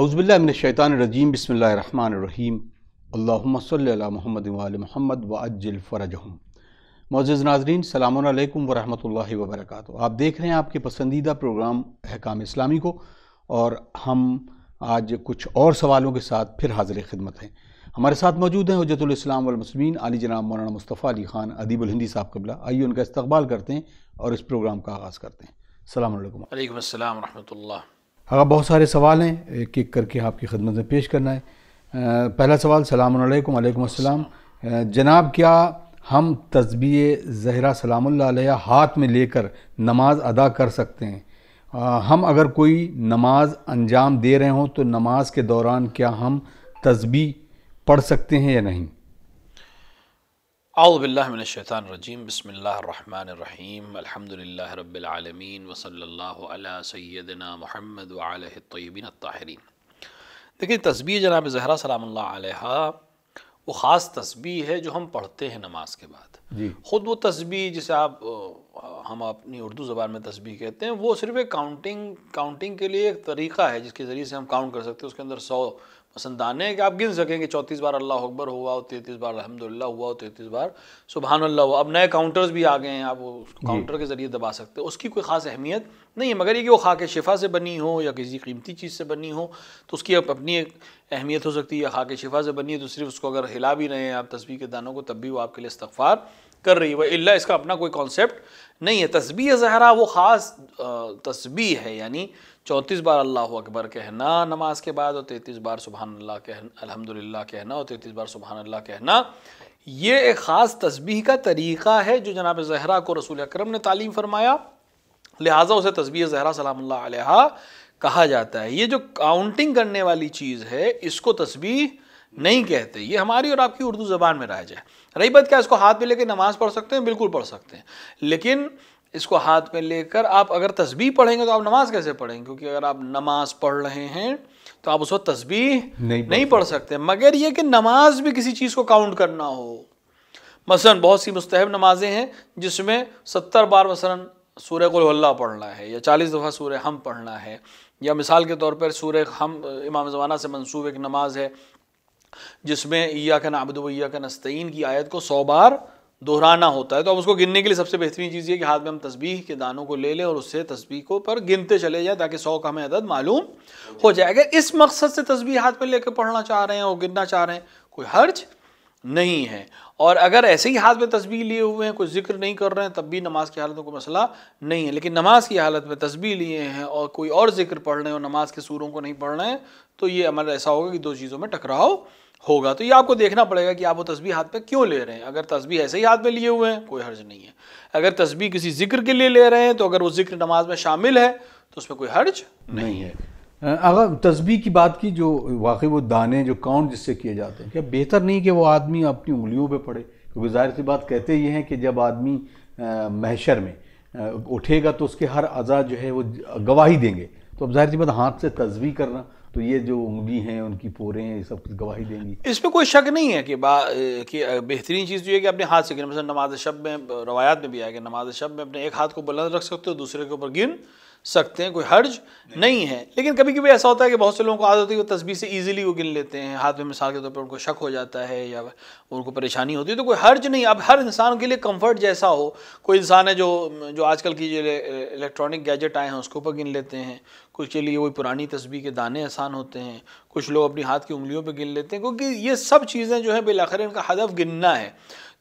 اعوذ باللہ من الشیطان الرجیم بسم اللہ الرحمن الرحیم اللہم صلی علی محمد وآل محمد وعجل فرجہم۔ معزز ناظرین، السلام علیکم ورحمۃ اللہ وبرکاتہ۔ آپ دیکھ رہے ہیں آپ کے پسندیدہ پروگرام احکام اسلامی کو، اور ہم آج کچھ اور سوالوں کے ساتھ پھر حاضر خدمت ہیں۔ ہمارے ساتھ موجود ہیں حجت الاسلام والمسلمین علی جناب مولانا مصطفیٰ علی خان ادیب الہندی صاحب قبلہ۔ آئیے ان کا استقبال کرتے ہیں اور اس پروگرام کا آغاز کرتے ہیں۔ السلام علیکم۔ وعلیکم السلام ورحمۃ اللہ۔ بہت سارے سوال ہیں، ایک ایک کر کے آپ کی خدمت میں پیش کرنا ہے۔ پہلا سوال، السلام علیکم۔ وعلیکم السلام۔ جناب، کیا ہم تسبیح زہرا سلام اللہ علیہ ہاتھ میں لے کر نماز ادا کر سکتے ہیں؟ ہم اگر کوئی نماز انجام دے رہے ہوں تو نماز کے دوران کیا ہم تسبیح پڑھ سکتے ہیں یا نہیں؟ اعوذ باللہ من الشیطان الرجیم، بسم اللہ الرحمن الرحیم، الحمدللہ رب العالمین وصلی اللہ علی سیدنا محمد وعلیہ الطیبین الطاہرین۔ دیکھیں، تسبیح جناب زہرا سلام اللہ علیہ وہ خاص تسبیح ہے جو ہم پڑھتے ہیں نماز کے بعد۔ خود وہ تسبیح جسے ہم اپنی اردو زبان میں تسبیح کہتے ہیں، وہ صرف ایک کاؤنٹنگ کے لیے ایک طریقہ ہے جس کے ذریعے سے ہم کاؤنٹ کر سکتے ہیں۔ اس کے اندر 100 مثلا دانے ہیں کہ آپ گن سکیں کہ 34 بار اللہ اکبر ہوا ہو، 33 بار الحمدللہ ہوا ہو، 33 بار سبحان اللہ ہوا۔ اب نئے کاؤنٹرز بھی آ گئے ہیں، آپ اس کاؤنٹر کے ذریعے دبا سکتے ہیں۔ اس کی کوئی خاص اہمیت نہیں ہے، مگر یہ کہ وہ خاک شفا سے بنی ہو یا کسی قیمتی چیز سے بنی ہو تو اس کی اپنی ایک اہمیت ہو سکتی ہے۔ خاک شفا سے بنی ہے تو صرف اس کو اگر ہلا بھی رہے ہیں آپ تسبیح کے دانوں کو، تب بھی وہ آپ کے لیے استغفار کر رہی ہے، وَإِلَّا اس کا اپنا کوئی کانسیپٹ نہیں ہے۔ تسبیح زہرا وہ خاص تسبیح ہے، یعنی 34 بار اللہ اکبر کہنا نماز کے بعد، اور 33 بار سبحان اللہ کہنا، الحمدللہ کہنا، اور 33 بار سبحان اللہ کہنا۔ یہ ایک خاص تسبیح کا طریقہ ہے جو جناب زہرا کو رسول اکرم نے تعلیم فرمایا، لہٰذا اسے تسبیح زہرا سلام اللہ علیہ کہا جاتا ہے۔ یہ جو کاؤنٹنگ کرنے والی چیز ہے اس کو تسبیح نہیں کہتے، یہ ہماری اور آپ کی اردو زبان میں رائج ہے۔ رہی بات کیا اس کو ہاتھ میں لے کے نماز پڑھ سکتے ہیں؟ بالکل پڑھ سکتے ہیں، لیکن اس کو ہاتھ میں لے کر آپ اگر تسبیح پڑھیں گے تو آپ نماز کیسے پڑھیں گے؟ کیونکہ اگر آپ نماز پڑھ رہے ہیں تو آپ اس وقت تسبیح نہیں پڑھ سکتے، مگر یہ کہ نماز بھی کسی چیز کو کاؤنٹ کرنا ہو۔ مثلا بہت سی مستحب نمازیں ہیں جس میں 70 بار مثلا سورہ قل اللہ پڑھنا ہے، یا 40 دفعہ سورہ ہم پڑھنا ہے، یا مثال کے طور پر سورہ ہم امام زمانہ سے منسوب ایک نماز ہے جس میں ایاک نعبد و ایاک نستعین کی آیت کو 100 بار دہرانا ہوتا ہے۔ تو اب اس کو گننے کے لیے سب سے بہترین چیز یہ کہ ہاتھ میں ہم تسبیح کے دانوں کو لے لیں اور اس سے تسبیح کو پر گنتے چلے جائیں تاکہ 100 کا ہمیں عدد معلوم ہو جائے۔ اگر اس مقصد سے تسبیح ہاتھ میں لے کے پڑھنا چاہ رہے ہیں اور گننا چاہ رہے ہیں، کوئی حرج نہیں ہے۔ اور اگر ایسے ہی ہاتھ میں تسبیح لیے ہوئے ہیں، کوئی ذکر نہیں کر رہے ہیں، تب بھی نماز کی حالت میں کوئی مسئلہ نہیں ہے۔ لیکن نماز کی حالت میں تسبیح لیے ہیں اور کوئی اور ذکر پڑھ رہے ہیں اور نماز کے سوروں کو نہیں پڑھ رہے ہیں، تو یہ عمل ایسا ہوگا کہ دو چیزوں میں ٹکراؤ ہوگا۔ تو یہ آپ کو دیکھنا پڑے گا کہ آپ وہ تسبیح ہاتھ پہ کیوں لے رہے ہیں۔ اگر تسبیح ایسے ہی ہاتھ میں لیے ہوئے ہیں کوئی حرج نہیں ہے، اگر تسبیح کسی ذکر کے لیے لے رہے ہیں تو اگر وہ ذکر نماز میں شامل ہے تو اس میں کوئی حرج نہیں ہے۔ اگر تسبیح کی بات کی، جو واقعی وہ دانے جو کاؤنٹ جس سے کیے جاتے ہیں، کیا بہتر نہیں کہ وہ آدمی اپنی انگلیوں پہ پڑھے؟ کیونکہ ظاہر سی بات کہتے یہ ہیں کہ جب آدمی محشر میں اٹھے گا تو اس کے ہر اعضاء جو ہے وہ گواہی دیں گے، تو اب ظاہر سی بات ہاتھ سے تسبیح کرنا، تو یہ جو انگلی ہیں ان کی پوریں ہیں، یہ سب کچھ گواہی دیں گی۔ اس پہ کوئی شک نہیں ہے کہ بہترین چیز یہ ہے کہ اپنے ہاتھ سے گن۔ مثلا نماز شب میں روایات میں بھی آیا کہ نماز شب میں اپنے ایک ہاتھ کو بلند رکھ سکتے ہو، دوسرے کے اوپر گن سکتے ہیں، کوئی حرج نہیں ہے۔ لیکن کبھی کبھی ایسا ہوتا ہے کہ بہت سے لوگوں کو عادت ہوتی ہے وہ تسبیح سے ایزیلی وہ گن لیتے ہیں ہاتھ میں، مثال کے طور پر ان کو شک ہو جاتا ہے یا ان کو پریشانی ہوتی ہے، تو کوئی حرج نہیں۔ اب ہر انسان کے لیے کمفرٹ جیسا ہو، کوئی انسان ہے جو آج کل کی جو الیکٹرانک گیجٹ آئے ہیں اس کے اوپر گن لیتے ہیں، کچھ کے لیے وہی پرانی تسبیح کے دانے آسان ہوتے ہیں، کچھ لوگ اپنی ہاتھ کی انگلیوں پہ گن لیتے ہیں، کیونکہ یہ سب چیزیں جو ہیں بالآخر ان کا ہدف گننا ہے۔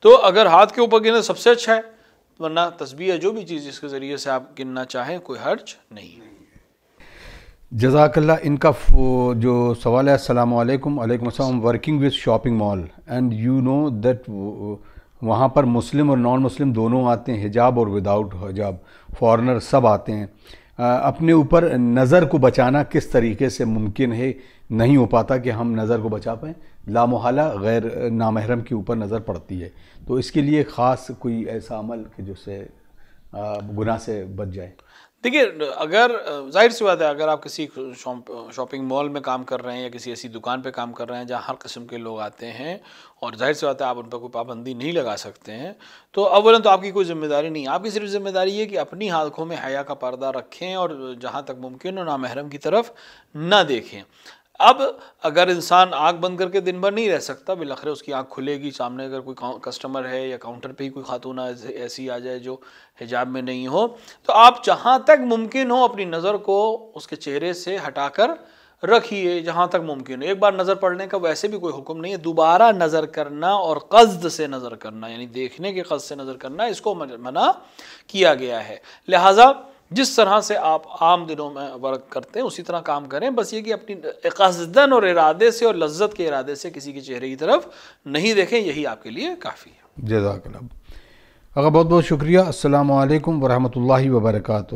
تو اگر ہاتھ کے اوپر گننا سب سے اچھا ہے، ورنہ تسبیح ہے جو بھی چیز جس کے ذریعے سے آپ گننا چاہیں کوئی حرج نہیں۔ جزاک اللہ۔ ان کا جو سوال ہے، السلام علیکم۔ وعلیکم السلام۔ Working with shopping mall and you know that وہاں پر مسلم اور نان مسلم دونوں آتے ہیں، حجاب اور وداؤٹ حجاب، فارنر سب آتے ہیں۔ اپنے اوپر نظر کو بچانا کس طریقے سے ممکن ہے؟ نہیں ہو پاتا کہ ہم نظر کو بچا پائیں، لامحالہ غیر نامحرم کے اوپر نظر پڑتی ہے، تو اس کے لیے خاص کوئی ایسا عمل کہ جس سے گناہ سے بچ جائے؟ دیکھیے، اگر ظاہر سی بات ہے اگر آپ کسی شاپنگ مال میں کام کر رہے ہیں یا کسی ایسی دکان پہ کام کر رہے ہیں جہاں ہر قسم کے لوگ آتے ہیں، اور ظاہر سی بات ہے آپ ان پہ کوئی پابندی نہیں لگا سکتے ہیں، تو اولاً تو آپ کی کوئی ذمہ داری نہیں ہے۔ آپ کی صرف ذمہ داری یہ کہ اپنی آنکھوں میں حیا کا پردہ رکھیں اور جہاں تک ممکن ہو نامحرم کی طرف نہ دیکھیں۔ اب اگر انسان آنکھ بند کر کے دن بھر نہیں رہ سکتا، بالآخر اس کی آنکھ کھلے گی، سامنے اگر کوئی کسٹمر ہے یا کاؤنٹر پہ ہی کوئی خاتون ایسی آ جائے جو حجاب میں نہیں ہو، تو آپ جہاں تک ممکن ہو اپنی نظر کو اس کے چہرے سے ہٹا کر رکھیے جہاں تک ممکن ہو۔ ایک بار نظر پڑنے کا ویسے بھی کوئی حکم نہیں ہے، دوبارہ نظر کرنا اور قصد سے نظر کرنا، یعنی دیکھنے کے قصد سے نظر کرنا، اس کو منع کیا گیا ہے۔ لہٰذا جس طرح سے آپ عام دنوں میں ورک کرتے ہیں اسی طرح کام کریں، بس یہ کہ اپنی قصداً اور ارادے سے اور لذت کے ارادے سے کسی کے چہرے کی طرف نہیں دیکھیں، یہی آپ کے لیے کافی ہے۔ جزاک اللہ آقا، بہت بہت شکریہ۔ السلام علیکم ورحمۃ اللہ وبرکاتہ۔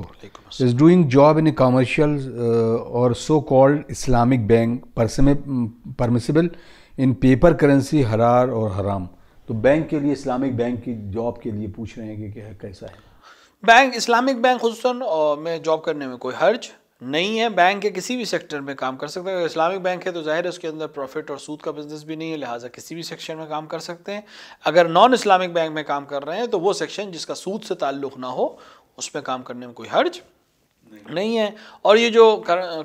Is doing job in a commercial اور so called Islamic bank permissible in paper currency حلال اور حرام؟ تو بینک کے لیے، اسلامک بینک کی جاب کے لیے پوچھ رہے ہیں کہ کیسا ہے؟ بینک، اسلامک بینک خصوصاً میں جاب کرنے میں کوئی حرج نہیں ہے۔ بینک کے کسی بھی سیکٹر میں کام کر سکتے ہیں۔ اگر اسلامک بینک ہے تو ظاہر ہے اس کے اندر پروفٹ اور سود کا بزنس بھی نہیں ہے، لہٰذا کسی بھی سیکشن میں کام کر سکتے ہیں۔ اگر نان اسلامک بینک میں کام کر رہے ہیں تو وہ سیکشن جس کا سود سے تعلق نہ ہو اس میں کام کرنے میں کوئی حرج نہیں ہے۔ اور یہ جو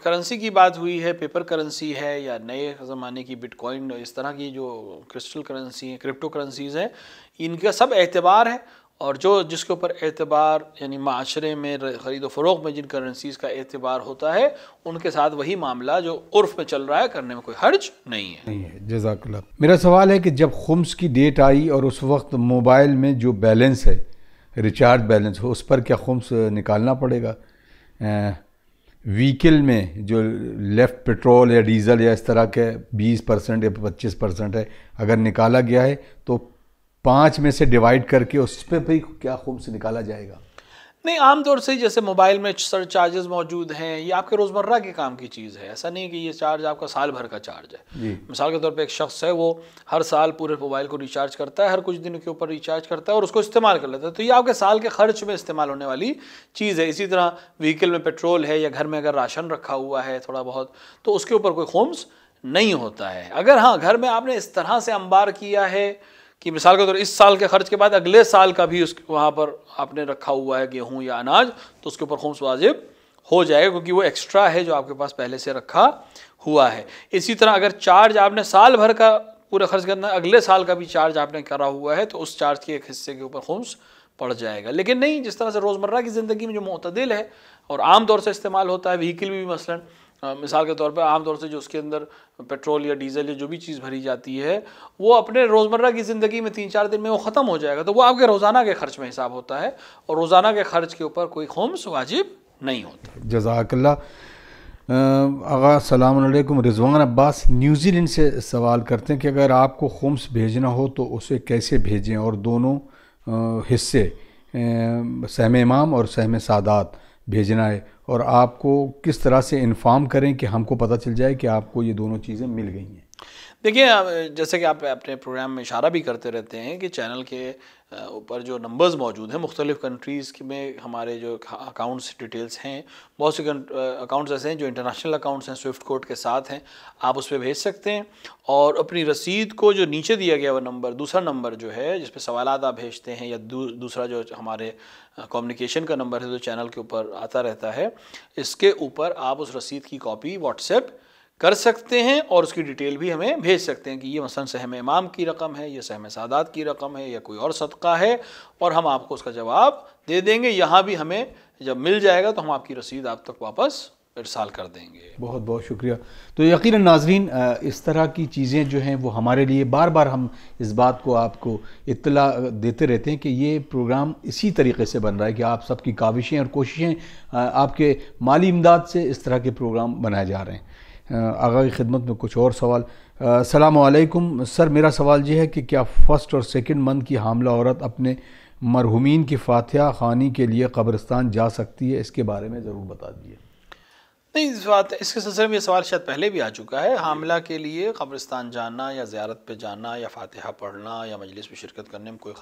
کرنسی کی بات ہوئی ہے، پیپر کرنسی ہے یا نئے زمانے کی بٹ کوائن، اس طرح کی جو کرسٹل کرنسی ہیں، کرپٹو کرنسیز ہیں، ان کا سب اعتبار ہے، اور جس کے اوپر اعتبار یعنی معاشرے میں خرید و فروغ میں جن کرنسیز کا اعتبار ہوتا ہے ان کے ساتھ وہی معاملہ جو عرف میں چل رہا ہے کرنے میں کوئی حرج نہیں ہے۔ جزاک اللہ۔ میرا سوال ہے کہ جب خمس کی ڈیٹ آئی اور اس وقت موبائل میں جو بیلنس ہے، ریچارج بیلنس ہو، اس پر کیا خمس نکالنا پڑے گا؟ وہیکل میں جو لیفٹ پیٹرول یا ڈیزل یا اس طرح کے 20% یا 25% ہے، اگر نکالا گیا ہے تو 5 میں سے ڈیوائڈ کر کے اس پہ بھی کیا خمس نکالا جائے گا؟ نہیں، عام طور سے جیسے موبائل میں سر چارجز موجود ہیں، یہ آپ کے روزمرہ کے کام کی چیز ہے، ایسا نہیں کہ یہ چارج آپ کا سال بھر کا چارج ہے۔ مثال کے طور پہ ایک شخص ہے، وہ ہر سال پورے موبائل کو ریچارج کرتا ہے، ہر کچھ دن کے اوپر ریچارج کرتا ہے اور اس کو استعمال کر لیتا ہے، تو یہ آپ کے سال کے خرچ میں استعمال ہونے والی چیز ہے۔ اسی طرح وہیکل میں پیٹرول ہے یا گھر میں اگر راشن رکھا ہوا ہے تھوڑا بہت، تو اس کے اوپر کوئی خمس نہیں ہوتا ہے۔ اگر ہاں گھر میں آپ نے اس طرح سے انبار کیا ہے کہ مثال کے طور اس سال کے خرچ کے بعد اگلے سال کا بھی وہاں پر آپ نے رکھا ہوا ہے گیہوں یا اناج، تو اس کے اوپر خمس واجب ہو جائے گا، کیونکہ وہ ایکسٹرا ہے جو آپ کے پاس پہلے سے رکھا ہوا ہے۔ اسی طرح اگر چارج آپ نے سال بھر کا پورا خرچ کرنا ہے، اگلے سال کا بھی چارج آپ نے کرا ہوا ہے، تو اس چارج کے ایک حصے کے اوپر خمس پڑ جائے گا۔ لیکن نہیں، جس طرح سے روزمرہ کی زندگی میں جو معتدل ہے اور عام طور سے استعمال ہوتا ہے، وہیکل بھی مثلاً مثال کے طور پہ عام طور سے جو اس کے اندر پیٹرول یا ڈیزل یا جو بھی چیز بھری جاتی ہے، وہ اپنے روزمرہ کی زندگی میں 3-4 دن میں وہ ختم ہو جائے گا، تو وہ آپ کے روزانہ کے خرچ میں حساب ہوتا ہے اور روزانہ کے خرچ کے اوپر کوئی خمس واجب نہیں ہوتا۔ جزاک اللہ۔ آغا السلام علیکم، رضوان عباس نیوزی لینڈ سے سوال کرتے ہیں کہ اگر آپ کو خمس بھیجنا ہو تو اسے کیسے بھیجیں، اور دونوں حصے سہم امام اور سہم سادات بھیجنا ہے، اور آپ کو کس طرح سے انفارم کریں کہ ہم کو پتہ چل جائے کہ آپ کو یہ دونوں چیزیں مل گئی ہیں؟ دیکھیں، جیسے کہ آپ اپنے پروگرام میں اشارہ بھی کرتے رہتے ہیں کہ چینل کے اوپر جو نمبرز موجود ہیں مختلف کنٹریز میں، ہمارے جو اکاؤنٹس ڈیٹیلز ہیں، بہت سے اکاؤنٹس ایسے ہیں جو انٹرنیشنل اکاؤنٹس ہیں، سوئفٹ کوڈ کے ساتھ ہیں، آپ اس پہ بھیج سکتے ہیں، اور اپنی رسید کو جو نیچے دیا گیا وہ نمبر، دوسرا نمبر جو ہے جس پہ سوالات آپ بھیجتے ہیں، یا دوسرا جو ہمارے کمیونیکیشن کا نمبر ہے جو چینل کے اوپر آتا رہتا ہے، اس کے اوپر آپ اس رسید کی کاپی واٹس ایپ کر سکتے ہیں اور اس کی ڈیٹیل بھی ہمیں بھیج سکتے ہیں کہ یہ مثلا سہم امام کی رقم ہے، یہ سہم سادات کی رقم ہے، یا کوئی اور صدقہ ہے، اور ہم آپ کو اس کا جواب دے دیں گے۔ یہاں بھی ہمیں جب مل جائے گا تو ہم آپ کی رسید آپ تک واپس ارسال کر دیں گے۔ بہت بہت شکریہ۔ تو یقیناً ناظرین، اس طرح کی چیزیں جو ہیں وہ ہمارے لیے بار بار ہم اس بات کو آپ کو اطلاع دیتے رہتے ہیں کہ یہ پروگرام اسی طریقے سے بن رہا ہے کہ آپ سب کی کاوشیں اور کوششیں، آپ کے مالی امداد سے اس طرح کے پروگرام بنائے جا رہے ہیں۔ آغا کی خدمت میں کچھ اور سوال۔ السلام علیکم سر، میرا سوال یہ ہے کہ کیا فرسٹ اور سیکنڈ منتھ کی حاملہ عورت اپنے مرحومین کی فاتحہ خوانی کے لیے قبرستان جا سکتی ہے؟ اس کے بارے میں ضرور بتا دیجیے۔ نہیں، اس کے سلسلے میں یہ سوال شاید پہلے بھی آ چکا ہے۔ حاملہ کے لیے قبرستان جانا یا زیارت پہ جانا یا فاتحہ پڑھنا یا مجلس میں شرکت کرنے میں کوئی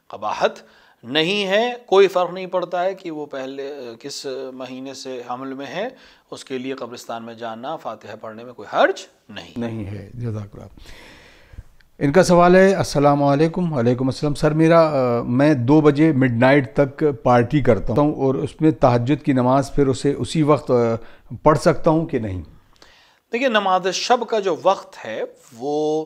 قباحت نہیں ہے۔ کوئی فرق نہیں پڑتا ہے کہ وہ پہلے کس مہینے سے حمل میں ہے، اس کے لیے قبرستان میں جانا، فاتحہ پڑھنے میں کوئی حرج نہیں ہے۔ جزاک اللہ۔ ان کا سوال ہے، السلام علیکم۔ وعلیکم السلام سر، میں 2 بجے مڈ نائٹ تک پارٹی کرتا ہوں اور اس میں تہجد کی نماز پھر اسے اسی وقت پڑھ سکتا ہوں کہ نہیں؟ دیکھیے نماز شب کا جو وقت ہے وہ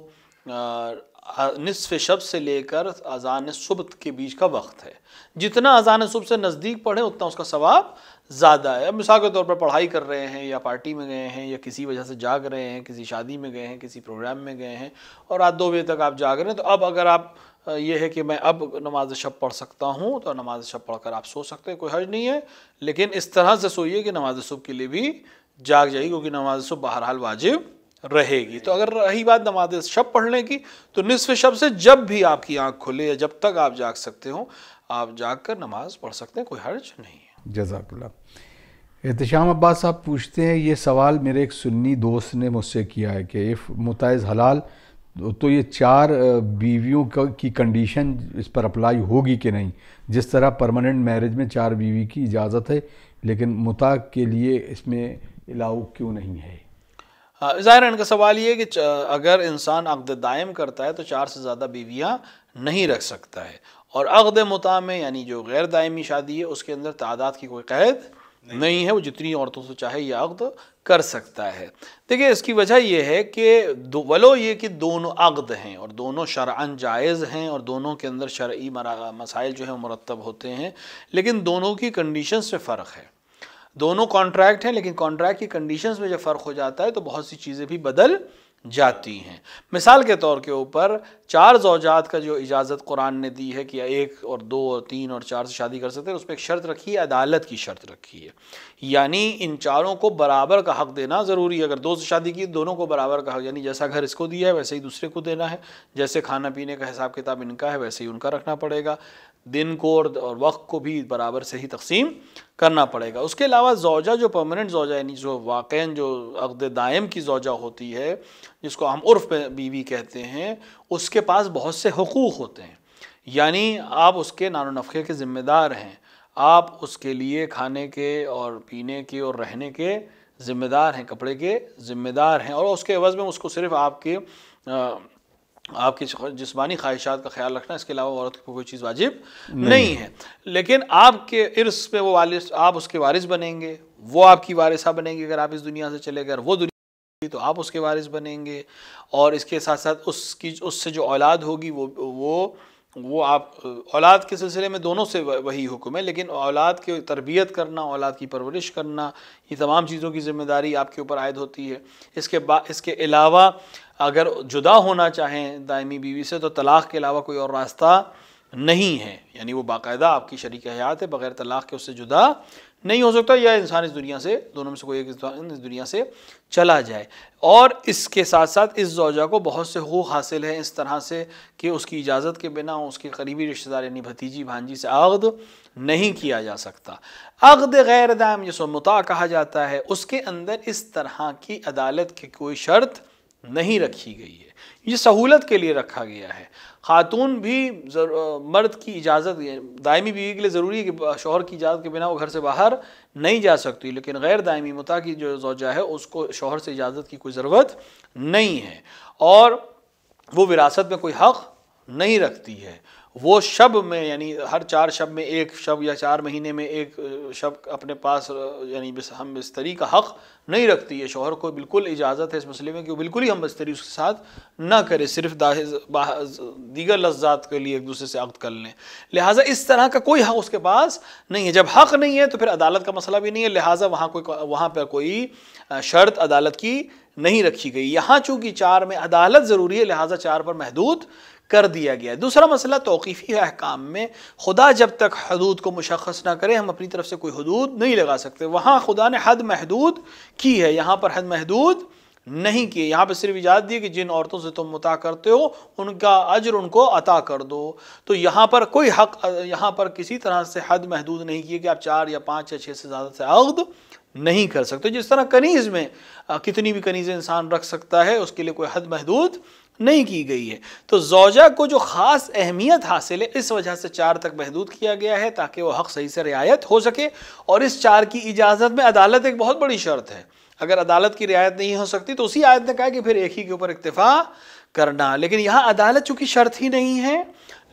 نصف شب سے لے کر اذان صبح کے بیچ کا وقت ہے. جتنا اذان صبح سے نزدیک پڑھیں اتنا اس کا ثواب زیادہ ہے. اب مثال کے طور پر پڑھائی کر رہے ہیں یا پارٹی میں گئے ہیں یا کسی وجہ سے جاگ رہے ہیں, کسی شادی میں گئے ہیں, کسی پروگرام میں گئے ہیں اور رات 2 بجے تک آپ جاگ رہے ہیں, تو اب اگر آپ یہ ہے کہ میں اب نماز شب پڑھ سکتا ہوں تو نماز شب پڑھ کر آپ سو سکتے ہیں, کوئی حرج نہیں ہے. لیکن اس طرح سے سوئیے کہ نماز صبح کے لیے بھی جاگ جائے گی, کیونکہ نماز صبح بہرحال واجب رہے گی. تو اگر رہی بات نماز شب پڑھنے کی, تو نصف شب سے جب بھی آپ کی آنکھ کھلے یا جب تک آپ جاگ سکتے ہوں آپ جاگ کر نماز پڑھ سکتے ہیں, کوئی حرج نہیں ہے. جزاک اللہ. احتشام عباس صاحب پوچھتے ہیں, یہ سوال میرے ایک سنی دوست نے مجھ سے کیا ہے کہ اف متعز حلال تو یہ 4 بیویوں کی کنڈیشن اس پر اپلائی ہوگی کہ نہیں, جس طرح پرماننٹ میرج میں 4 بیوی کی اجازت ہے لیکن متع کے لیے اس میں الاؤ کیوں نہیں ہے؟ ظاہر ان کا سوال یہ ہے کہ اگر انسان عقد دائم کرتا ہے تو 4 سے زیادہ بیویاں نہیں رکھ سکتا ہے, اور عقد متع میں یعنی جو غیر دائمی شادی ہے اس کے اندر تعداد کی کوئی قید نہیں ہے, وہ جتنی عورتوں سے چاہے یہ عقد کر سکتا ہے. دیکھیں اس کی وجہ یہ ہے کہ ولو یہ کہ دونوں عقد ہیں اور دونوں شرعاً جائز ہیں اور دونوں کے اندر شرعی مسائل جو ہیں مرتب ہوتے ہیں, لیکن دونوں کی کنڈیشنز سے فرق ہے. دونوں کانٹریکٹ ہیں لیکن کانٹریکٹ کی کنڈیشنز میں جب فرق ہو جاتا ہے تو بہت سی چیزیں بھی بدل جاتی ہیں. مثال کے طور کے اوپر 4 زوجات کا جو اجازت قرآن نے دی ہے کہ 1 اور 2 اور 3 اور 4 سے شادی کر سکتے ہیں, اس میں ایک شرط رکھی ہے, عدالت کی شرط رکھی ہے. یعنی ان 4 کو برابر کا حق دینا ضروری ہے. اگر 2 سے شادی کی دونوں کو برابر کا حق, یعنی جیسا گھر اس کو دیا ہے ویسے ہی دوسرے کو دینا ہے, جیسے کھانا پینے کا حساب کتاب ان کا ہے ویسے ہی ان کا رکھنا پڑے گا, دن کو اور وقت کو بھی برابر سے ہی تقسیم کرنا پڑے گا. اس کے علاوہ زوجہ جو پرماننٹ زوجہ یعنی جو واقعاً جو عقد دائم کی زوجہ ہوتی ہے, جس کو ہم عرف میں بیوی کہتے ہیں, اس کے پاس بہت سے حقوق ہوتے ہیں. یعنی آپ اس کے نان و نفقے کے ذمہ دار ہیں, آپ اس کے لیے کھانے کے اور پینے کے اور رہنے کے ذمہ دار ہیں, کپڑے کے ذمہ دار ہیں, اور اس کے عوض میں اس کو صرف آپ کی جسمانی خواہشات کا خیال رکھنا, اس کے علاوہ عورت کو کوئی چیز واجب نہیں ہے. لیکن آپ کے ارث پہ وہ وارث, آپ اس کے وارث بنیں گے, وہ آپ کی وارثہ بنیں گے. اگر آپ اس دنیا سے چلے گئے, وہ دنیا تو آپ اس کے وارث بنیں گے. اور اس کے ساتھ ساتھ اس سے جو اولاد ہوگی وہ آپ اولاد کے سلسلے میں دونوں سے وہی حکم ہے, لیکن اولاد کی تربیت کرنا, اولاد کی پرورش کرنا, یہ تمام چیزوں کی ذمہ داری آپ کے اوپر عائد ہوتی ہے. اس کے علاوہ اگر جدا ہونا چاہیں دائمی بیوی سے تو طلاق کے علاوہ کوئی اور راستہ نہیں ہے, یعنی وہ باقاعدہ آپ کی شریک حیات ہے, بغیر طلاق کے اس سے جدا نہیں ہو سکتا, یا انسان اس دنیا سے, دونوں میں سے کوئی ایک انسان اس دنیا سے چلا جائے. اور اس کے ساتھ ساتھ اس زوجہ کو بہت سے حقوق حاصل ہیں اس طرح سے کہ اس کی اجازت کے بنا اس کے قریبی رشتہ دار یعنی بھتیجی بھانجی سے عقد نہیں کیا جا سکتا. عقد غیر دائم جسے متع کہا جاتا ہے, اس کے اندر اس طرح کی عدالت کی کوئی شرط نہیں رکھی گئی ہے, یہ سہولت کے لیے رکھا گیا ہے. خاتون بھی مرد کی اجازت دائمی بیوی کے لیے ضروری ہے کہ شوہر کی اجازت کے بنا وہ گھر سے باہر نہیں جا سکتی, لیکن غیر دائمی متع کی جو زوجہ ہے اس کو شوہر سے اجازت کی کوئی ضرورت نہیں ہے, اور وہ وراثت میں کوئی حق نہیں رکھتی ہے. وہ شب میں یعنی ہر 4 شب میں ایک شب یا 4 مہینے میں ایک شب اپنے پاس یعنی ہم بستری کا حق نہیں رکھتی ہے. شوہر کو بالکل اجازت ہے اس مسئلے میں کہ وہ بالکل ہی ہم بستری اس کے ساتھ نہ کرے, صرف دیگر لذات کے لیے ایک دوسرے سے عقد کر لیں. لہٰذا اس طرح کا کوئی حق اس کے پاس نہیں ہے. جب حق نہیں ہے تو پھر عدالت کا مسئلہ بھی نہیں ہے, لہٰذا وہاں پر کوئی شرط عدالت کی نہیں رکھی گئی. یہاں چونکہ 4 میں عدالت ضروری ہے لہٰذا 4 پر محدود کر دیا گیا ہے. دوسرا مسئلہ توقیفی احکام میں, خدا جب تک حدود کو مشخص نہ کرے ہم اپنی طرف سے کوئی حدود نہیں لگا سکتے. وہاں خدا نے حد محدود کی ہے, یہاں پر حد محدود نہیں کی. یہاں پہ صرف اجازت دی کہ جن عورتوں سے تم متع کرتے ہو ان کا اجر ان کو عطا کر دو. تو یہاں پر کوئی حق, یہاں پر کسی طرح سے حد محدود نہیں کی کہ آپ 4 یا 5 یا 6 سے زیادہ سے عقد نہیں کر سکتے. جس طرح کنیز میں کتنی بھی کنیزیں انسان رکھ سکتا ہے, اس کے لیے کوئی حد محدود نہیں کی گئی ہے. تو زوجہ کو جو خاص اہمیت حاصل ہے اس وجہ سے 4 تک محدود کیا گیا ہے تاکہ وہ حق صحیح سے رعایت ہو سکے. اور اس 4 کی اجازت میں عدالت ایک بہت بڑی شرط ہے. اگر عدالت کی رعایت نہیں ہو سکتی تو اسی آیت نے کہا کہ پھر ایک ہی کے اوپر اکتفا کرنا, لیکن یہاں عدالت چونکہ شرط ہی نہیں ہے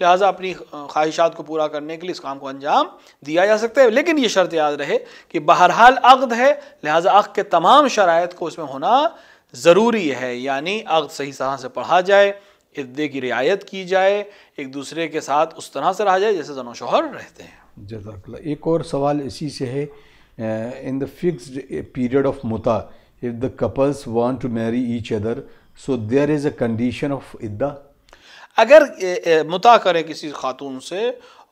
لہٰذا اپنی خواہشات کو پورا کرنے کے لیے اس کام کو انجام دیا جا سکتا ہے. لیکن یہ شرط یاد رہے کہ بہرحال عقد ہے لہٰذا عقد کے تمام شرائط کو اس میں ہونا ضروری ہے، یعنی عقد صحیح طرح سے پڑھا جائے، عدے کی رعایت کی جائے، ایک دوسرے کے ساتھ اس طرح سے رہا جائے جیسے زن و شوہر رہتے ہیں۔ جزاک اللہ۔ ایک اور سوال اسی سے ہے، in the fixed period of متا of the couples want to marry each other so there is a condition of عدہ؟ اگر متا کریں کسی خاتون سے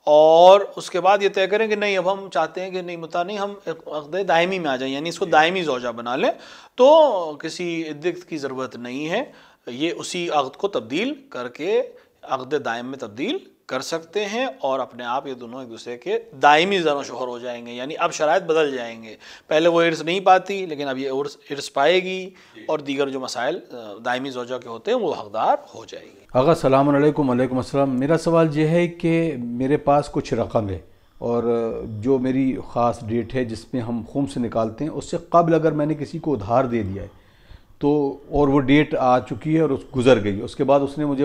اور اس کے بعد یہ طے کریں کہ نہیں اب ہم چاہتے ہیں کہ نہیں متا نہیں، ہم عقد دائمی میں آ جائیں، یعنی اس کو دائمی زوجہ بنا لیں، تو کسی عدت کی ضرورت نہیں ہے، یہ اسی عقد کو تبدیل کر کے عقد دائم میں تبدیل کر سکتے ہیں، اور اپنے آپ یہ دونوں ایک دوسرے کے دائمی زن و شوہر ہو جائیں گے، یعنی اب شرائط بدل جائیں گے، پہلے وہ ارث نہیں پاتی لیکن اب یہ ارث پائے گی، اور دیگر جو مسائل دائمی زوجہ کے ہوتے ہیں وہ حقدار ہو جائے گی۔ آغا السلام علیکم۔ وعلیکم السلام۔ میرا سوال یہ ہے کہ میرے پاس کچھ رقم ہے اور جو میری خاص ڈیٹ ہے جس میں ہم خمس نکالتے ہیں، اس سے قبل اگر میں نے کسی کو ادھار دے دیا ہے تو اور وہ ڈیٹ آ چکی ہے اور گزر گئی، اس کے بعد اس نے مجھے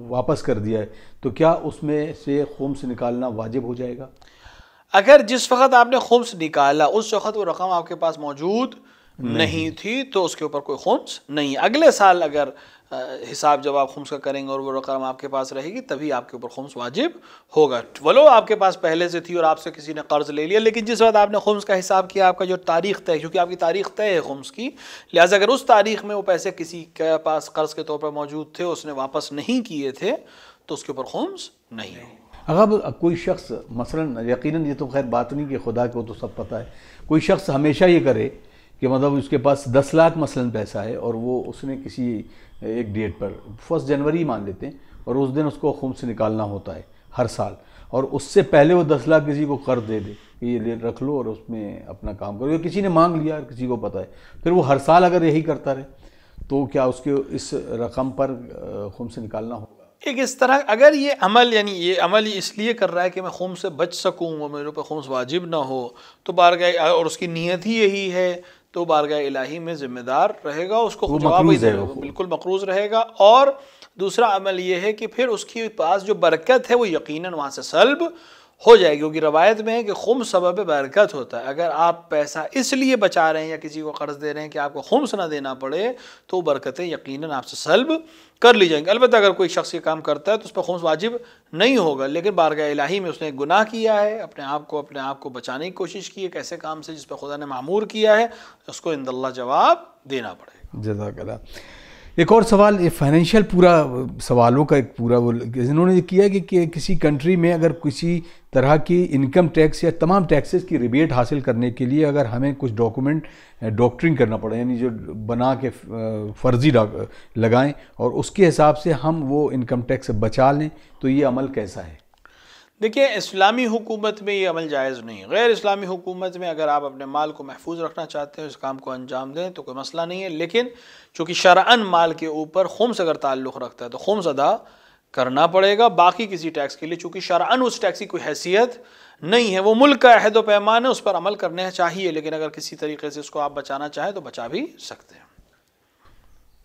واپس کر دیا ہے، تو کیا اس میں سے خمس نکالنا واجب ہو جائے گا؟ اگر جس وقت آپ نے خمس نکالا اس وقت وہ رقم آپ کے پاس موجود نہیں تھی تو اس کے اوپر کوئی خمس نہیں ہے۔ اگلے سال اگر حساب جب آپ خمس کا کریں گے اور وہ رقم آپ کے پاس رہے گی تبھی آپ کے اوپر خمس واجب ہوگا، ولو آپ کے پاس پہلے سے تھی اور آپ سے کسی نے قرض لے لیا، لیکن جس وقت آپ نے خمس کا حساب کیا آپ کا جو تاریخ طے، کیونکہ آپ کی تاریخ طے ہے خمس کی، لہٰذا اگر اس تاریخ میں وہ پیسے کسی کے پاس قرض کے طور پر موجود تھے اس نے واپس نہیں کیے تھے تو اس کے اوپر خمس نہیں ہے۔ اگر کوئی شخص مثلا، یقیناً یہ تو خیر بات نہیں کہ خدا کو تو سب پتہ ہے، کوئی شخص ہمیشہ یہ کرے کہ مطلب اس کے پاس 10 لاکھ مثلا پیسہ ہے اور وہ اس نے کسی ایک ڈیٹ پر 1 جنوری مان لیتے ہیں اور اس دن اس کو خمس نکالنا ہوتا ہے ہر سال، اور اس سے پہلے وہ 10 لاکھ کسی کو قرض دے دے کہ یہ رکھ لو اور اس میں اپنا کام کرو، یا کسی نے مانگ لیا اور کسی کو پتہ ہے، پھر وہ ہر سال اگر یہی کرتا رہے تو کیا اس کے اس رقم پر خمس نکالنا ہوگا؟ ایک اس طرح اگر یہ عمل، یعنی یہ عمل اس لیے کر رہا ہے کہ میں خمس سے بچ سکوں اور میرے اوپر خمس واجب نہ ہو، تو بارگاہ، اور اس کی نیت ہی یہی ہے، تو بارگاہ الہی میں ذمہ دار رہے گا، اس کو جواب بالکل مقروض رہے گا۔ اور دوسرا عمل یہ ہے کہ پھر اس کے پاس جو برکت ہے وہ یقیناً وہاں سے سلب ہو جائے گی، کیونکہ روایت میں ہے کہ خمس سبب برکت ہوتا ہے، اگر آپ پیسہ اس لیے بچا رہے ہیں یا کسی کو قرض دے رہے ہیں کہ آپ کو خمس نہ دینا پڑے تو برکتیں یقیناً آپ سے سلب کر لی جائیں گی۔ البتہ اگر کوئی شخص یہ کام کرتا ہے تو اس پر خمس واجب نہیں ہوگا، لیکن بارگاہ الہی میں اس نے ایک گناہ کیا ہے، اپنے آپ کو بچانے کی کوشش کی ایک ایسے کام سے جس پہ خدا نے معمور کیا ہے، اس کو عند اللہ جواب دینا پڑے گا۔ جزاک اللہ۔ ایک اور سوال، یہ فائنینشیل پورا سوالوں کا ایک پورا وہ انہوں نے یہ کیا کہ کسی کنٹری میں اگر کسی طرح کی انکم ٹیکس یا تمام ٹیکسز کی ریبیٹ حاصل کرنے کے لیے اگر ہمیں کچھ ڈاکومنٹ ڈاکٹرنگ کرنا پڑے، یعنی جو بنا کے فرضی لگائیں اور اس کے حساب سے ہم وہ انکم ٹیکس بچا لیں، تو یہ عمل کیسا ہے؟ دیکھیں، اسلامی حکومت میں یہ عمل جائز نہیں، غیر اسلامی حکومت میں اگر آپ اپنے مال کو محفوظ رکھنا چاہتے ہیں، اس کام کو انجام دیں تو کوئی مسئلہ نہیں ہے، لیکن چونکہ شرعاً مال کے اوپر خمس اگر تعلق رکھتا ہے تو خمس ادا کرنا پڑے گا، باقی کسی ٹیکس کے لیے چونکہ شرعاً اس ٹیکس کی کوئی حیثیت نہیں ہے، وہ ملک کا عہد و پیمان ہے، اس پر عمل کرنے چاہیے، لیکن اگر کسی طریقے سے اس کو آپ بچانا چاہیں تو بچا بھی سکتے ہیں۔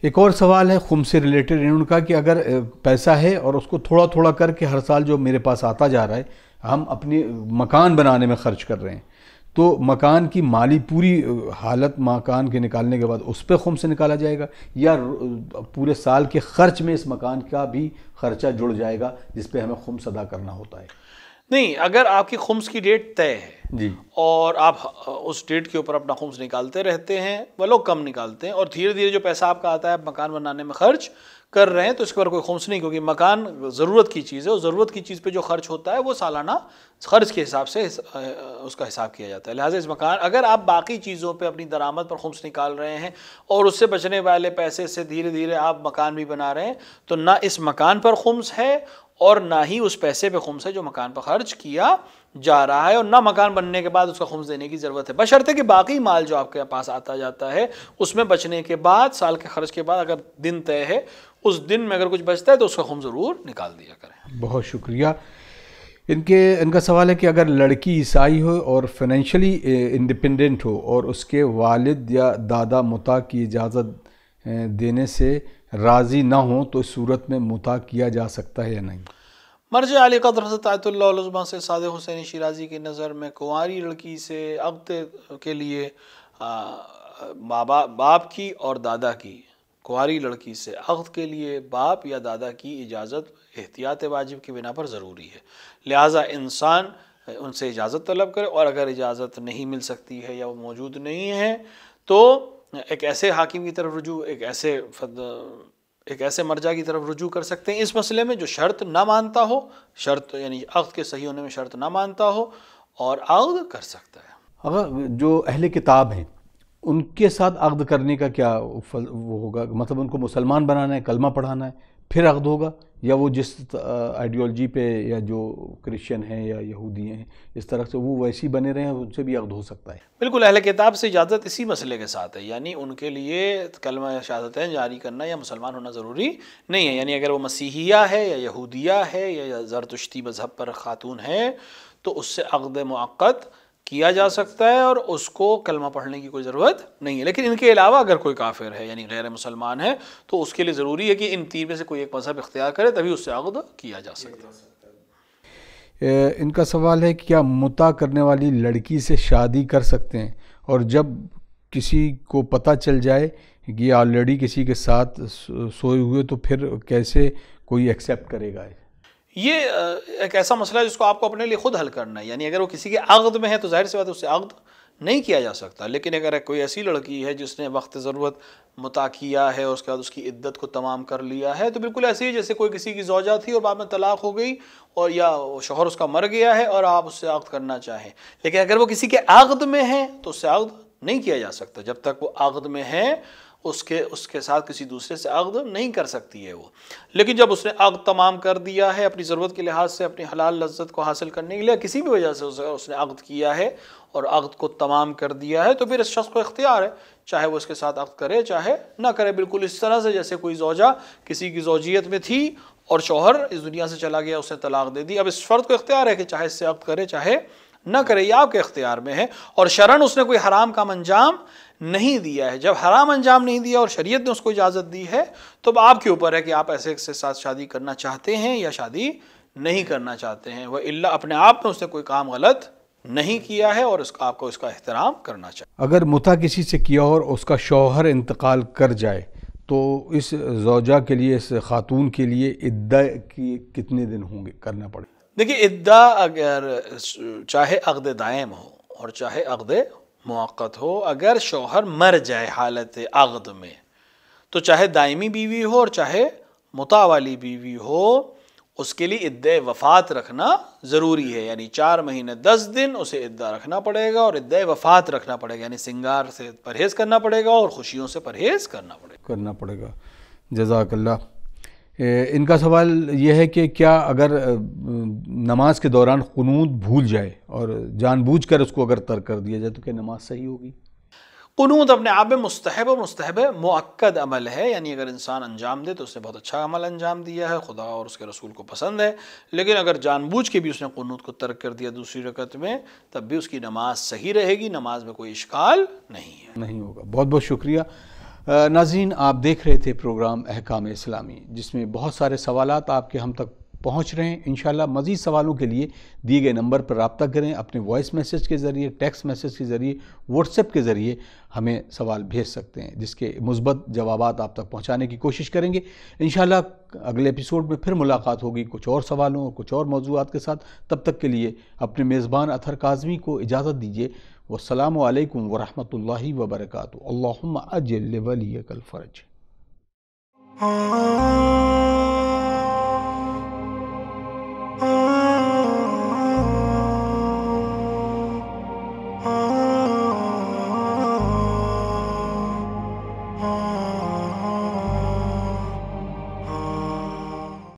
ایک اور سوال ہے خمس سے ریلیٹڈ، انہوں نے کہا کہ اگر پیسہ ہے اور اس کو تھوڑا تھوڑا کر کے ہر سال جو میرے پاس آتا جا رہا ہے ہم اپنی مکان بنانے میں خرچ کر رہے ہیں، تو مکان کی مالی پوری حالت مکان کے نکالنے کے بعد اس پہ خمس سے نکالا جائے گا، یا پورے سال کے خرچ میں اس مکان کا بھی خرچہ جڑ جائے گا جس پہ ہمیں خمس ادا کرنا ہوتا ہے؟ نہیں، اگر آپ کی خمس کی ڈیٹ طے ہے جی اور آپ اس ڈیٹ کے اوپر اپنا خمس نکالتے رہتے ہیں، وہ لوگ کم نکالتے ہیں، اور دھیرے دھیرے جو پیسہ آپ کا آتا ہے آپ مکان بنانے میں خرچ کر رہے ہیں تو اس کے اوپر کوئی خمس نہیں، کیونکہ مکان ضرورت کی چیز ہے، اور ضرورت کی چیز پہ جو خرچ ہوتا ہے وہ سالانہ خرچ کے حساب سے اس کا حساب کیا جاتا ہے، لہٰذا اس مکان اگر آپ باقی چیزوں پہ اپنی درآمد پر خمس نکال رہے ہیں اور اس سے بچنے والے پیسے سے دھیرے دھیرے آپ مکان بھی بنا رہے ہیں تو نہ اس مکان پر خمس ہے اور نہ ہی اس پیسے پہ خمس ہے جو مکان پر خرچ کیا جا رہا ہے، اور نہ مکان بننے کے بعد اس کا خمس دینے کی ضرورت ہے، بشرطے کہ باقی مال جو آپ کے پاس آتا جاتا ہے اس میں بچنے کے بعد سال کے خرچ کے بعد اگر دن طے ہے اس دن میں اگر کچھ بچتا ہے تو اس کا خمس ضرور نکال دیا کریں۔ بہت شکریہ۔ ان کا سوال ہے کہ اگر لڑکی عیسائی ہو اور فائنینشلی انڈیپینڈنٹ ہو اور اس کے والد یا دادا متا کی اجازت دینے سے راضی نہ ہوں تو اس صورت میں متا کیا جا سکتا ہے یا نہیں؟ مرجع علی قدر حضرت آیت اللہ العظمیٰ سے صادق حسین شیرازی کی نظر میں کنواری لڑکی سے عقد کے لیے باپ کی اور دادا کی کنواری لڑکی سے عقد کے لیے باپ یا دادا کی اجازت احتیاط واجب کی بنا پر ضروری ہے، لہٰذا انسان ان سے اجازت طلب کرے، اور اگر اجازت نہیں مل سکتی ہے یا وہ موجود نہیں ہے تو ایک ایسے حاکم کی طرف رجوع، ایک ایسے مرجع کی طرف رجوع کر سکتے ہیں اس مسئلے میں جو شرط نہ مانتا ہو، شرط یعنی عقد کے صحیح ہونے میں شرط نہ مانتا ہو، اور عقد کر سکتا ہے۔ اگر جو اہل کتاب ہیں ان کے ساتھ عقد کرنے کا کیا وہ ہوگا؟ مطلب ان کو مسلمان بنانا ہے، کلمہ پڑھانا ہے، پھر عقد ہوگا، یا وہ جس آئیڈیالوجی پہ یا جو کرسچن ہیں یا یہودی ہیں اس طرح سے وہ ویسی بنے رہے ہیں ان سے بھی عقد ہو سکتا ہے؟ بالکل، اہل کتاب سے اجازت اسی مسئلے کے ساتھ ہے، یعنی ان کے لیے کلمہ شہادتین جاری کرنا یا مسلمان ہونا ضروری نہیں ہے، یعنی اگر وہ مسیحیہ ہے یا یہودیہ ہے یا زرتشتی مذہب پر خاتون ہے تو اس سے عقد معقد کیا جا سکتا ہے اور اس کو کلمہ پڑھنے کی کوئی ضرورت نہیں ہے۔ لیکن ان کے علاوہ اگر کوئی کافر ہے یعنی غیر مسلمان ہے تو اس کے لیے ضروری ہے کہ ان تین میں سے کوئی ایک مذہب اختیار کرے، تبھی اس سے عقد کیا جا سکتا ہے۔ ان کا سوال ہے کہ کیا متع کرنے والی لڑکی سے شادی کر سکتے ہیں، اور جب کسی کو پتہ چل جائے کہ یہ آلریڈی کسی کے ساتھ سوئے ہوئے تو پھر کیسے کوئی ایکسیپٹ کرے گا؟ یہ ایک ایسا مسئلہ ہے جس کو آپ کو اپنے لیے خود حل کرنا ہے، یعنی اگر وہ کسی کے عقد میں ہے تو ظاہر سی بات ہے اس سے عقد نہیں کیا جا سکتا، لیکن اگر کوئی ایسی لڑکی ہے جس نے وقت ضرورت متع کیا ہے اور اس کے بعد اس کی عدت کو تمام کر لیا ہے تو بالکل ایسے ہی جیسے کوئی کسی کی زوجہ تھی اور بعد میں طلاق ہو گئی اور یا شوہر اس کا مر گیا ہے اور آپ اس سے عقد کرنا چاہیں، لیکن اگر وہ کسی کے عقد میں ہے تو اس سے عقد نہیں کیا جا سکتا، جب تک وہ عقد میں ہے اس کے ساتھ کسی دوسرے سے عقد نہیں کر سکتی ہے وہ، لیکن جب اس نے عقد تمام کر دیا ہے اپنی ضرورت کے لحاظ سے اپنی حلال لذت کو حاصل کرنے کے لیے کسی بھی وجہ سے اس نے عقد کیا ہے اور عقد کو تمام کر دیا ہے تو پھر اس شخص کو اختیار ہے چاہے وہ اس کے ساتھ عقد کرے چاہے نہ کرے، بالکل اس طرح سے جیسے کوئی زوجہ کسی کی زوجیت میں تھی اور شوہر اس دنیا سے چلا گیا، اس نے طلاق دے دی، اب اس فرد کو اختیار ہے کہ چاہے اس سے عقد کرے چاہے نہ کرے، یہ آپ کے اختیار میں ہے، اور شرعاً اس نے کوئی حرام کام انجام نہیں دیا ہے۔ جب حرام انجام نہیں دیا اور شریعت نے اس کو اجازت دی ہے تو اب آپ کے اوپر ہے کہ آپ ایسے کے ساتھ شادی کرنا چاہتے ہیں یا شادی نہیں کرنا چاہتے ہیں، وَإِلَّا اپنے آپ میں اس نے کوئی کام غلط نہیں کیا ہے اور آپ کو اس کا احترام کرنا چاہیے۔ اگر متع کسی سے کیا اور اس کا شوہر انتقال کر جائے تو اس زوجہ کے لیے، اس خاتون کے لیے عدہ کی کتنے دن ہوں گے کرنا پڑے؟ دیکھیے عدہ اگر چاہے عقد دائم ہو اور چاہے عقد موقت ہو، اگر شوہر مر جائے حالت عقد میں تو چاہے دائمی بیوی ہو اور چاہے متع والی بیوی ہو اس کے لیے عدہ وفات رکھنا ضروری ہے، یعنی 4 مہینے 10 دن اسے عدہ رکھنا پڑے گا اور عدہ وفات رکھنا پڑے گا، یعنی سنگار سے پرہیز کرنا پڑے گا اور خوشیوں سے پرہیز کرنا پڑے گا۔ جزاک اللہ۔ ان کا سوال یہ ہے کہ کیا اگر نماز کے دوران قنوت بھول جائے اور جان بوجھ کر اس کو اگر ترک کر دیا جائے تو کیا نماز صحیح ہوگی؟ قنوت اپنے آپ میں مستحب مؤکد عمل ہے، یعنی اگر انسان انجام دے تو اس نے بہت اچھا عمل انجام دیا ہے، خدا اور اس کے رسول کو پسند ہے، لیکن اگر جان بوجھ کے بھی اس نے قنوت کو ترک کر دیا دوسری رکعت میں تب بھی اس کی نماز صحیح رہے گی، نماز میں کوئی اشکال نہیں ہوگا۔ بہت بہت شکریہ ناظرین، آپ دیکھ رہے تھے پروگرام احکام اسلامی جس میں بہت سارے سوالات آپ کے ہم تک پہنچ رہے ہیں۔ انشاءاللہ مزید سوالوں کے لیے دیے گئے نمبر پر رابطہ کریں، اپنے وائس میسج کے ذریعے، ٹیکسٹ میسج کے ذریعے، واٹس ایپ کے ذریعے ہمیں سوال بھیج سکتے ہیں جس کے مثبت جوابات آپ تک پہنچانے کی کوشش کریں گے۔ انشاءاللہ اگلے ایپیسوڈ میں پھر ملاقات ہوگی کچھ اور سوالوں اور کچھ اور موضوعات کے ساتھ۔ تب تک کے لیے اپنے میزبان اطہر کاظمی کو اجازت دیجیے۔ والسلام علیکم ورحمۃ اللہ وبرکاتہ۔ اللہم اجل ولیک الفرج۔